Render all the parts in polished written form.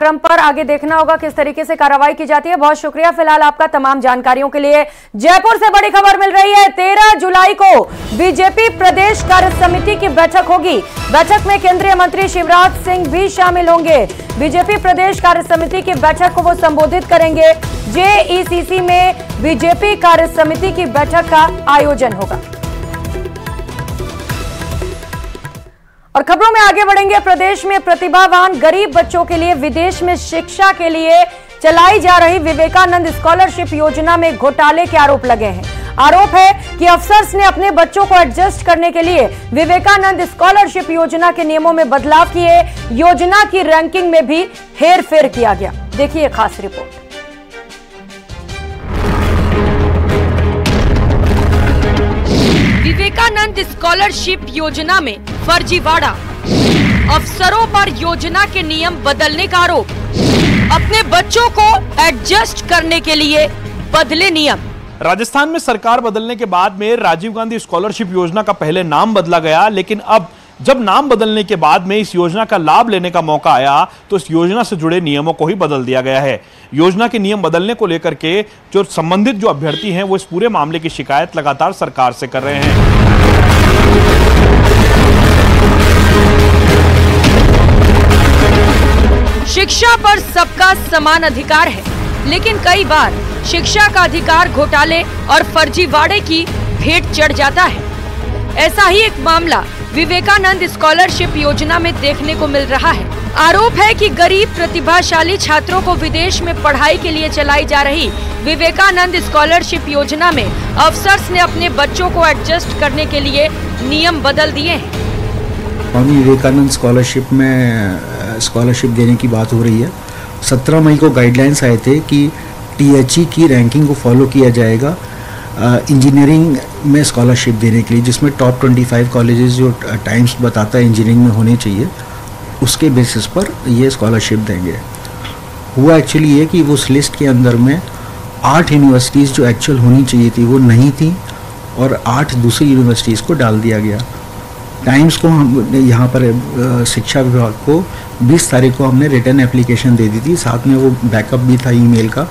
घटनाक्रम पर आगे देखना होगा किस तरीके से कार्रवाई की जाती है। बहुत शुक्रिया फिलहाल आपका तमाम जानकारियों के लिए। जयपुर से बड़ी खबर मिल रही है, 13 जुलाई को बीजेपी प्रदेश कार्य समिति की बैठक होगी। बैठक में केंद्रीय मंत्री शिवराज सिंह भी शामिल होंगे। बीजेपी प्रदेश कार्य समिति की बैठक को वो संबोधित करेंगे। जेईसीसी में बीजेपी कार्य समिति की बैठक का आयोजन होगा। और खबरों में आगे बढ़ेंगे। प्रदेश में प्रतिभावान गरीब बच्चों के लिए विदेश में शिक्षा के लिए चलाई जा रही विवेकानंद स्कॉलरशिप योजना में घोटाले के आरोप लगे हैं। आरोप है कि अफसर्स ने अपने बच्चों को एडजस्ट करने के लिए विवेकानंद स्कॉलरशिप योजना के नियमों में बदलाव किए। योजना की रैंकिंग में भी हेरफेर किया गया। देखिए खास रिपोर्ट। विवेकानंद स्कॉलरशिप योजना में फर्जीवाड़ा, अफसरों पर योजना के नियम बदलने का आरोप, अपने बच्चों को एडजस्ट करने के लिए बदले नियम। राजस्थान में सरकार बदलने के बाद में राजीव गांधी स्कॉलरशिप योजना का पहले नाम बदला गया, लेकिन अब जब नाम बदलने के बाद में इस योजना का लाभ लेने का मौका आया तो इस योजना से जुड़े नियमों को ही बदल दिया गया है। योजना के नियम बदलने को लेकर के जो संबंधित जो अभ्यर्थी हैं वो इस पूरे मामले की शिकायत लगातार सरकार से कर रहे हैं। शिक्षा पर सबका समान अधिकार है, लेकिन कई बार शिक्षा का अधिकार घोटाले और फर्जीवाड़े की भेंट चढ़ जाता है। ऐसा ही एक मामला विवेकानंद स्कॉलरशिप योजना में देखने को मिल रहा है। आरोप है कि गरीब प्रतिभाशाली छात्रों को विदेश में पढ़ाई के लिए चलाई जा रही विवेकानंद स्कॉलरशिप योजना में अफसर्स ने अपने बच्चों को एडजस्ट करने के लिए नियम बदल दिए हैं। स्वामी विवेकानंद स्कॉलरशिप में स्कॉलरशिप देने की बात हो रही है। 17 मई को गाइडलाइंस आए थे कि टीएचई की रैंकिंग को फॉलो किया जाएगा इंजीनियरिंग में स्कॉलरशिप देने के लिए, जिसमें टॉप 25 कॉलेजेस जो टाइम्स बताता है इंजीनियरिंग में होने चाहिए, उसके बेसिस पर ये स्कॉलरशिप देंगे। हुआ एक्चुअली ये कि उस लिस्ट के अंदर में 8 यूनिवर्सिटीज़ जो एक्चुअल होनी चाहिए थी वो नहीं थी और 8 दूसरी यूनिवर्सिटीज़ को डाल दिया गया। टाइम्स को हम यहाँ पर शिक्षा विभाग को 20 तारीख को हमने रिटर्न एप्लीकेशन दे दी थी, साथ में वो बैकअप भी था ईमेल का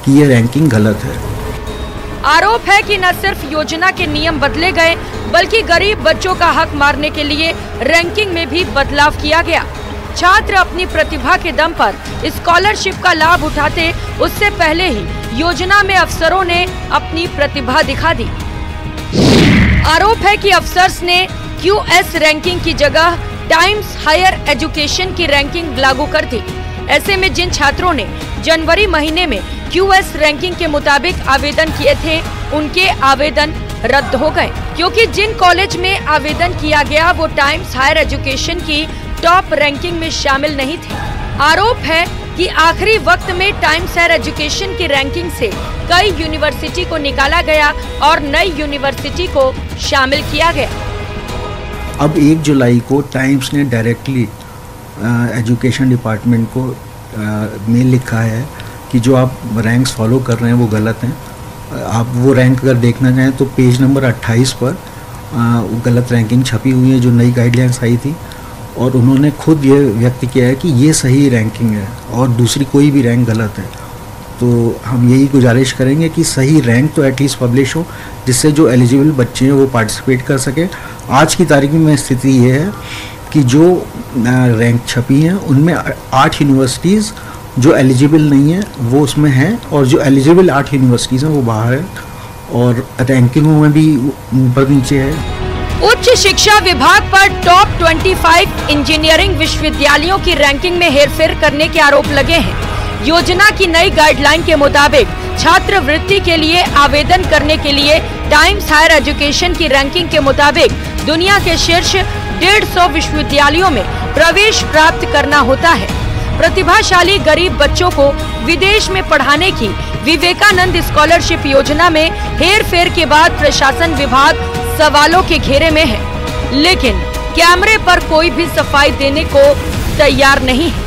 कि ये रैंकिंग गलत है। आरोप है कि न सिर्फ योजना के नियम बदले गए बल्कि गरीब बच्चों का हक मारने के लिए रैंकिंग में भी बदलाव किया गया। छात्र अपनी प्रतिभा के दम पर स्कॉलरशिप का लाभ उठाते उससे पहले ही योजना में अफसरों ने अपनी प्रतिभा दिखा दी। आरोप है कि अफसर्स ने QS रैंकिंग की जगह टाइम्स हायर एजुकेशन की रैंकिंग लागू कर दी। ऐसे में जिन छात्रों ने जनवरी महीने में QS रैंकिंग के मुताबिक आवेदन किए थे उनके आवेदन रद्द हो गए, क्योंकि जिन कॉलेज में आवेदन किया गया वो टाइम्स हायर एजुकेशन की टॉप रैंकिंग में शामिल नहीं थे। आरोप है कि आखिरी वक्त में टाइम्स हायर एजुकेशन की रैंकिंग से कई यूनिवर्सिटी को निकाला गया और नई यूनिवर्सिटी को शामिल किया गया। अब 1 जुलाई को टाइम्स ने डायरेक्टली एजुकेशन डिपार्टमेंट को मेल लिखा है कि जो आप रैंक्स फॉलो कर रहे हैं वो गलत हैं। आप वो रैंक अगर देखना चाहें तो पेज नंबर 28 पर गलत रैंकिंग छपी हुई है जो नई गाइडलाइंस आई थी, और उन्होंने खुद ये व्यक्त किया है कि ये सही रैंकिंग है और दूसरी कोई भी रैंक गलत है। तो हम यही गुजारिश करेंगे कि सही रैंक तो एटलीस्ट पब्लिश हो, जिससे जो एलिजिबल बच्चे हैं वो पार्टिसिपेट कर सके। आज की तारीख में स्थिति ये है कि जो रैंक छपी हैं उनमें 8 यूनिवर्सिटीज़ जो एलिजिबल नहीं है वो उसमें हैं, और जो एलिजिबल 8 यूनिवर्सिटीज़ हैं वो बाहर है, और रैंकिंगों में भी ऊपर नीचे है। उच्च शिक्षा विभाग पर टॉप 25 इंजीनियरिंग विश्वविद्यालयों की रैंकिंग में हेरफेर करने के आरोप लगे हैं। योजना की नई गाइडलाइन के मुताबिक छात्रवृत्ति के लिए आवेदन करने के लिए टाइम्स हायर एजुकेशन की रैंकिंग के मुताबिक दुनिया के शीर्ष 150 विश्वविद्यालयों में प्रवेश प्राप्त करना होता है। प्रतिभाशाली गरीब बच्चों को विदेश में पढ़ाने की विवेकानंद स्कॉलरशिप योजना में हेरफेर के बाद प्रशासन विभाग सवालों के घेरे में है, लेकिन कैमरे पर कोई भी सफाई देने को तैयार नहीं है।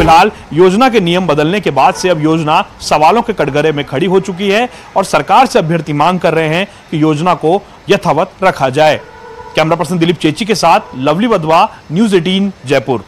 फिलहाल योजना के नियम बदलने के बाद से अब योजना सवालों के कटघरे में खड़ी हो चुकी है और सरकार से अभ्यर्थी मांग कर रहे हैं कि योजना को यथावत रखा जाए। कैमरा पर्सन दिलीप चेची के साथ लवली वधवा, न्यूज़ 18 जयपुर।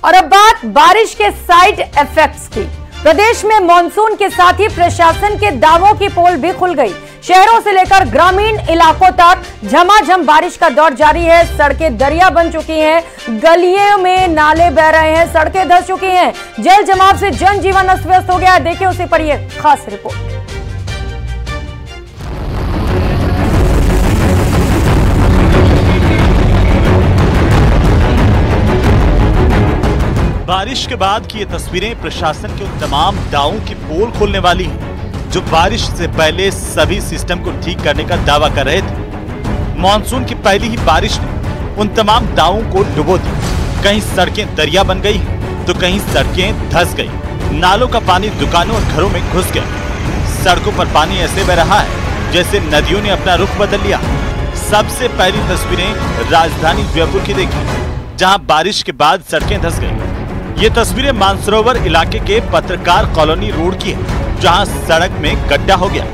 और अब बात बारिश के साइड इफेक्ट्स की। प्रदेश में मानसून के साथ ही प्रशासन के दावों की पोल भी खुल गई। शहरों से लेकर ग्रामीण इलाकों तक झमाझम बारिश का दौर जारी है। सड़कें दरिया बन चुकी हैं, गलियों में नाले बह रहे हैं, सड़कें धंस चुकी हैं, जल जमाव से जनजीवन अस्त व्यस्त हो गया। देखिए उसी पर यह खास रिपोर्ट। बारिश के बाद की ये तस्वीरें प्रशासन के उन तमाम दावों की पोल खोलने वाली हैं जो बारिश से पहले सभी सिस्टम को ठीक करने का दावा कर रहे थे। मानसून की पहली ही बारिश ने उन तमाम दावों को डुबो दिया। कहीं सड़कें दरिया बन गई तो कहीं सड़कें धंस गई। नालों का पानी दुकानों और घरों में घुस गया। सड़कों पर पानी ऐसे बह रहा है जैसे नदियों ने अपना रुख बदल लिया। सबसे पहली तस्वीरें राजधानी जयपुर की देखी, जहां बारिश के बाद सड़कें धंस गई। ये तस्वीरें मानसरोवर इलाके के पत्रकार कॉलोनी रोड की है, जहां सड़क में गड्ढा हो गया।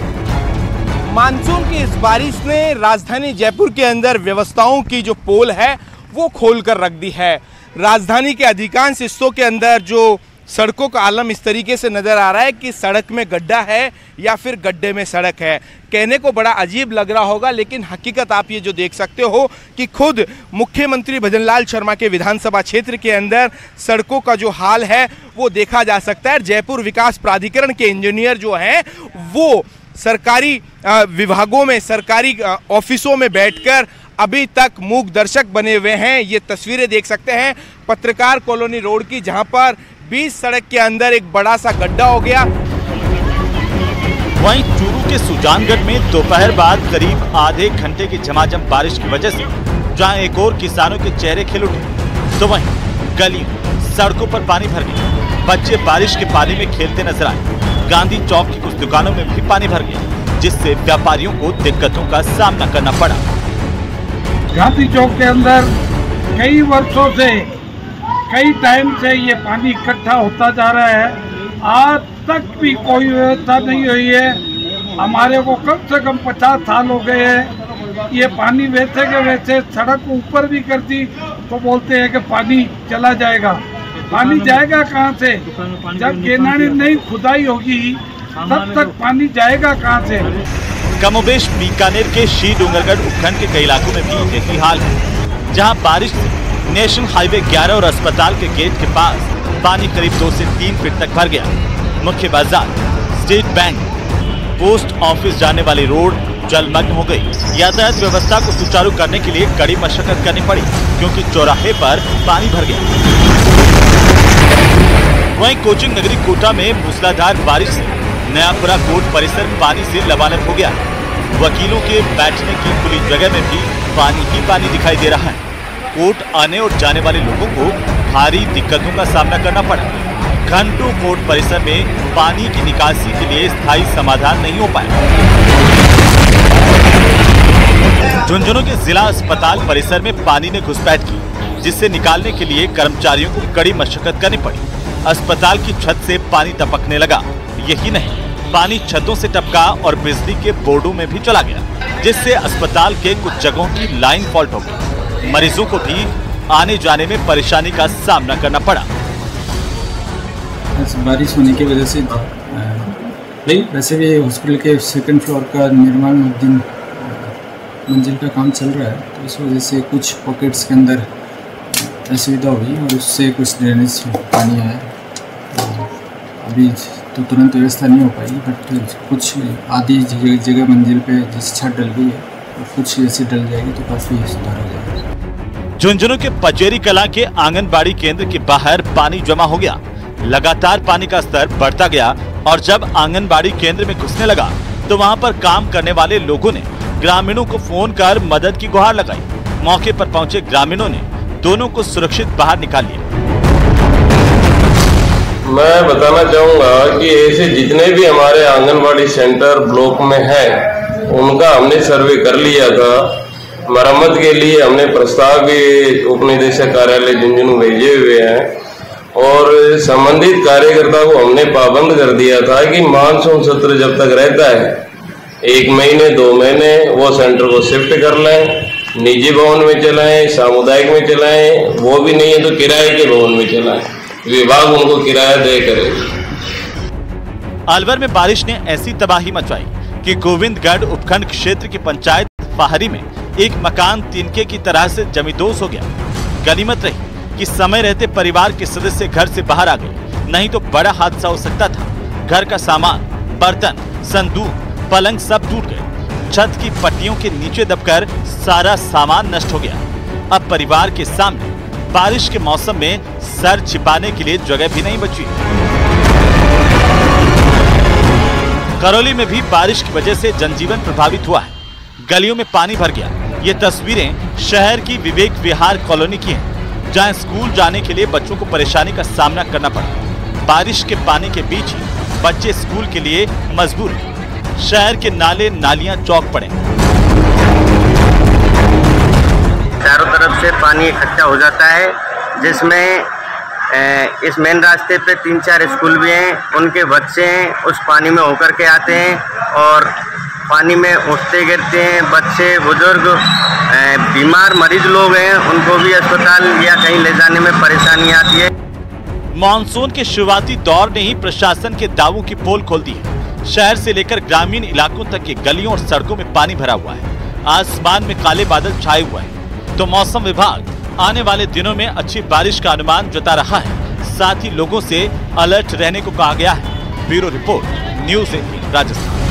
मानसून की इस बारिश ने राजधानी जयपुर के अंदर व्यवस्थाओं की जो पोल है वो खोल कर रख दी है। राजधानी के अधिकांश हिस्सों के अंदर जो सड़कों का आलम इस तरीके से नजर आ रहा है कि सड़क में गड्ढा है या फिर गड्ढे में सड़क है। कहने को बड़ा अजीब लग रहा होगा, लेकिन हकीकत आप ये जो देख सकते हो कि खुद मुख्यमंत्री भजनलाल शर्मा के विधानसभा क्षेत्र के अंदर सड़कों का जो हाल है वो देखा जा सकता है। जयपुर विकास प्राधिकरण के इंजीनियर जो हैं वो सरकारी विभागों में, सरकारी ऑफिसों में बैठकर अभी तक मूक दर्शक बने हुए हैं। ये तस्वीरें देख सकते हैं पत्रकार कॉलोनी रोड की, जहां पर बीच सड़क के अंदर एक बड़ा सा गड्ढा हो गया। वहीं चूरू के सुजानगढ़ में दोपहर बाद करीब आधे घंटे की झमाझम बारिश की वजह से जहां एक और किसानों के चेहरे खिल उठे, तो वहीं गलियों, सड़कों पर पानी भर गया। बच्चे बारिश के पानी में खेलते नजर आए। गांधी चौक की कुछ दुकानों में भी पानी भर गया, जिससे व्यापारियों को दिक्कतों का सामना करना पड़ा। गांधी चौक के अंदर कई वर्षों से, कई टाइम से ये पानी इकट्ठा होता जा रहा है। आज तक भी कोई व्यवस्था नहीं हुई है। हमारे को कम से कम 50 साल हो गए हैं। ये पानी वैसे के वैसे सड़क ऊपर भी कर दी तो बोलते हैं कि पानी चला जाएगा। पानी जाएगा कहाँ से? जब गेनानी नहीं खुदाई होगी तब तक पानी जाएगा कहाँ से? कमोबेश बीकानेर के श्री डूंगरगढ़ उपखंड के कई इलाकों में भी यही हाल है, जहां बारिश से नेशनल हाईवे 11 और अस्पताल के गेट के पास पानी करीब 2 से 3 फीट तक भर गया। मुख्य बाजार, स्टेट बैंक, पोस्ट ऑफिस जाने वाली रोड जलमग्न हो गई। यातायात व्यवस्था को सुचारू करने के लिए कड़ी मशक्कत करनी पड़ी, क्योंकि चौराहे पर पानी भर गया। वहीं कोचिंग नगरी कोटा में मूसलाधार बारिश से नयापुरा कोर्ट परिसर पानी से लबालब हो गया। वकीलों के बैठने की खुली जगह में भी पानी ही पानी दिखाई दे रहा है। कोर्ट आने और जाने वाले लोगों को भारी दिक्कतों का सामना करना पड़ा। घंटों कोर्ट परिसर में पानी की निकासी के लिए स्थायी समाधान नहीं हो पाया। झुंझुनू के जिला अस्पताल परिसर में पानी ने घुसपैठ की, जिससे निकालने के लिए कर्मचारियों को कड़ी मशक्कत करनी पड़ी। अस्पताल की छत से पानी टपकने लगा। यही नहीं, पानी छतों से टपका और बिजली के बोर्डों में भी चला गया, जिससे अस्पताल के कुछ जगहों की लाइन फॉल्ट हो गई। मरीजों को भी आने जाने में परेशानी का सामना करना पड़ा। बारिश होने की वजह से वैसे भी हॉस्पिटल के सेकंड फ्लोर का निर्माण दिन मंजिल का काम चल रहा है, तो इस वजह से कुछ पॉकेट्स के अंदर असुविधा हुई और उससे कुछ ड्रेनेज पानी आया। अभी तो तुरंत व्यवस्था नहीं हो पाई, बट कुछ आधी जगह मंजिल पे जिस छत डल गई है और कुछ ऐसी डल जाएगी तो काफ़ी सुधार हो जाएगा। झुंझुनू के पचेरी कला के आंगनबाड़ी केंद्र के बाहर पानी जमा हो गया। लगातार पानी का स्तर बढ़ता गया और जब आंगनबाड़ी केंद्र में घुसने लगा तो वहां पर काम करने वाले लोगों ने ग्रामीणों को फोन कर मदद की गुहार लगाई। मौके पर पहुंचे ग्रामीणों ने दोनों को सुरक्षित बाहर निकाल लिया। मैं बताना चाहूँगा कि ऐसे जितने भी हमारे आंगनबाड़ी सेंटर ब्लॉक में हैं, उनका हमने सर्वे कर लिया था। मरम्मत के लिए हमने प्रस्ताव भी उप निदेशक कार्यालय झुंझुनू भेजे हुए हैं। और संबंधित कार्यकर्ता को हमने पाबंद कर दिया था कि मानसून सत्र जब तक रहता है 1 महीने 2 महीने वो सेंटर को शिफ्ट कर लें, निजी भवन में चलाएं, सामुदायिक में चलाएं, वो भी नहीं है तो किराए के भवन में चलाएं, विभाग उनको किराया दे करेगा। अलवर में बारिश ने ऐसी तबाही मचाई कि गोविंदगढ़ उपखंड क्षेत्र की पंचायत फाहरी में एक मकान तिनके की तरह से जमींदोज हो गया। गनीमत रही कि समय रहते परिवार के सदस्य घर से बाहर आ गए, नहीं तो बड़ा हादसा हो सकता था। घर का सामान, बर्तन, संदूक, पलंग सब टूट गए। छत की पट्टियों के नीचे दबकर सारा सामान नष्ट हो गया। अब परिवार के सामने बारिश के मौसम में सर छिपाने के लिए जगह भी नहीं बची। करौली में भी बारिश की वजह से जनजीवन प्रभावित हुआ है। गलियों में पानी भर गया। ये तस्वीरें शहर की विवेक विहार कॉलोनी की हैं, जहां स्कूल जाने के लिए बच्चों को परेशानी का सामना करना पड़ा। बारिश के पानी के बीच ही बच्चे स्कूल के लिए मजबूर हैं। शहर के नाले नालियां चौक पड़े। चारों तरफ से पानी इकट्ठा हो जाता है, जिसमें इस मेन रास्ते पे 3-4 स्कूल भी हैं। उनके बच्चे उस पानी में होकर के आते हैं और पानी में उठते गिरते हैं। बच्चे, बुजुर्ग, बीमार मरीज लोग हैं, उनको भी अस्पताल या कहीं ले जाने में परेशानी आती है। मानसून के शुरुआती दौर ने ही प्रशासन के दावों की पोल खोल दी है। शहर से लेकर ग्रामीण इलाकों तक की गलियों और सड़कों में पानी भरा हुआ है। आसमान में काले बादल छाए हुए हैं, तो मौसम विभाग आने वाले दिनों में अच्छी बारिश का अनुमान जता रहा है। साथ ही लोगों से अलर्ट रहने को कहा गया है। Bureau report, news 18 Rajasthan.